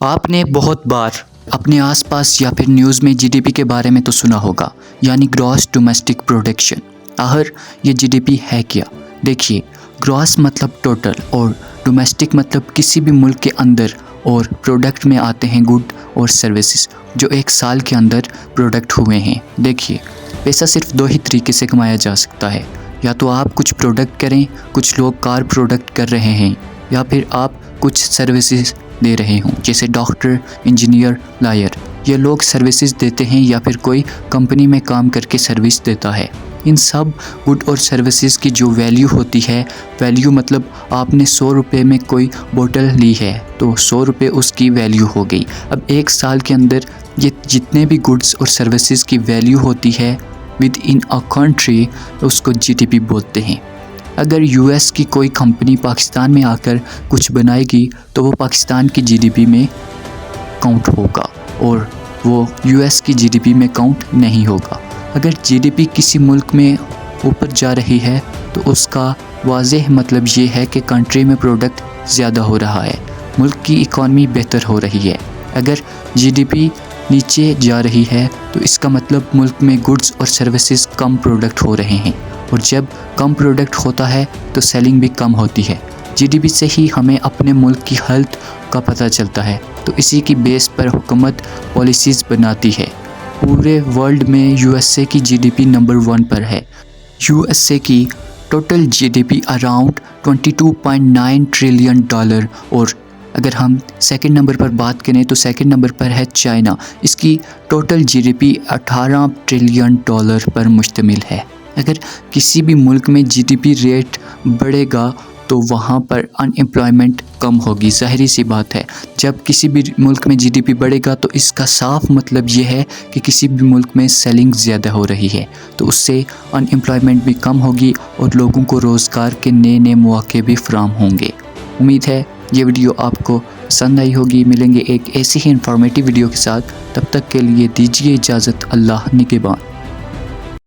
आपने बहुत बार अपने आसपास या फिर न्यूज़ में जीडीपी के बारे में तो सुना होगा, यानी ग्रॉस डोमेस्टिक प्रोडक्शन। आखिर ये जीडीपी है क्या? देखिए, ग्रॉस मतलब टोटल और डोमेस्टिक मतलब किसी भी मुल्क के अंदर और प्रोडक्ट में आते हैं गुड और सर्विसेज जो एक साल के अंदर प्रोडक्ट हुए हैं। देखिए, पैसा सिर्फ दो ही तरीके से कमाया जा सकता है, या तो आप कुछ प्रोडक्ट करें, कुछ लोग कार प्रोडक्ट कर रहे हैं, या फिर आप कुछ सर्विसेज दे रहे हों, जैसे डॉक्टर, इंजीनियर, लॉयर। ये लोग सर्विसेज देते हैं या फिर कोई कंपनी में काम करके सर्विस देता है। इन सब गुड और सर्विसेज की जो वैल्यू होती है, वैल्यू मतलब आपने 100 रुपये में कोई बोतल ली है तो 100 रुपये उसकी वैल्यू हो गई। अब एक साल के अंदर ये जितने भी गुड्स और सर्विसेज की वैल्यू होती है विद इन अ कंट्री, उसको जीडीपी बोलते हैं। अगर यूएस की कोई कंपनी पाकिस्तान में आकर कुछ बनाएगी तो वो पाकिस्तान की जीडीपी में काउंट होगा और वो यूएस की जीडीपी में काउंट नहीं होगा। अगर जीडीपी किसी मुल्क में ऊपर जा रही है तो उसका वाज़ेह मतलब ये है कि कंट्री में प्रोडक्ट ज़्यादा हो रहा है, मुल्क की इकॉनमी बेहतर हो रही है। अगर जीडीपी नीचे जा रही है तो इसका मतलब मुल्क में गुड्स और सर्विसेज कम प्रोडक्ट हो रहे हैं, और जब कम प्रोडक्ट होता है तो सेलिंग भी कम होती है। जीडीपी से ही हमें अपने मुल्क की हेल्थ का पता चलता है, तो इसी की बेस पर हुकूमत पॉलिसीज़ बनाती है। पूरे वर्ल्ड में यूएसए की जीडीपी नंबर 1 पर है। यूएसए की टोटल जीडीपी अराउंड $22.9 ट्रिलियन, और अगर हम सेकंड नंबर पर बात करें तो सेकंड नंबर पर है चाइना। इसकी टोटल जीडीपी $18 ट्रिलियन पर मुश्तमिल है। अगर किसी भी मुल्क में जीडीपी रेट बढ़ेगा तो वहाँ पर अनएम्प्लॉयमेंट कम होगी, ज़ाहिरी सी बात है। जब किसी भी मुल्क में जीडीपी बढ़ेगा तो इसका साफ मतलब ये है कि किसी भी मुल्क में सेलिंग ज़्यादा हो रही है, तो उससे अनएम्प्लॉयमेंट भी कम होगी और लोगों को रोज़गार के नए नए मौके भी फराहम होंगे। उम्मीद है ये वीडियो आपको पसंद आई होगी। मिलेंगे एक ऐसी ही इंफॉर्मेटिव वीडियो के साथ, तब तक के लिए दीजिए इजाज़त। अल्लाह निगहबान।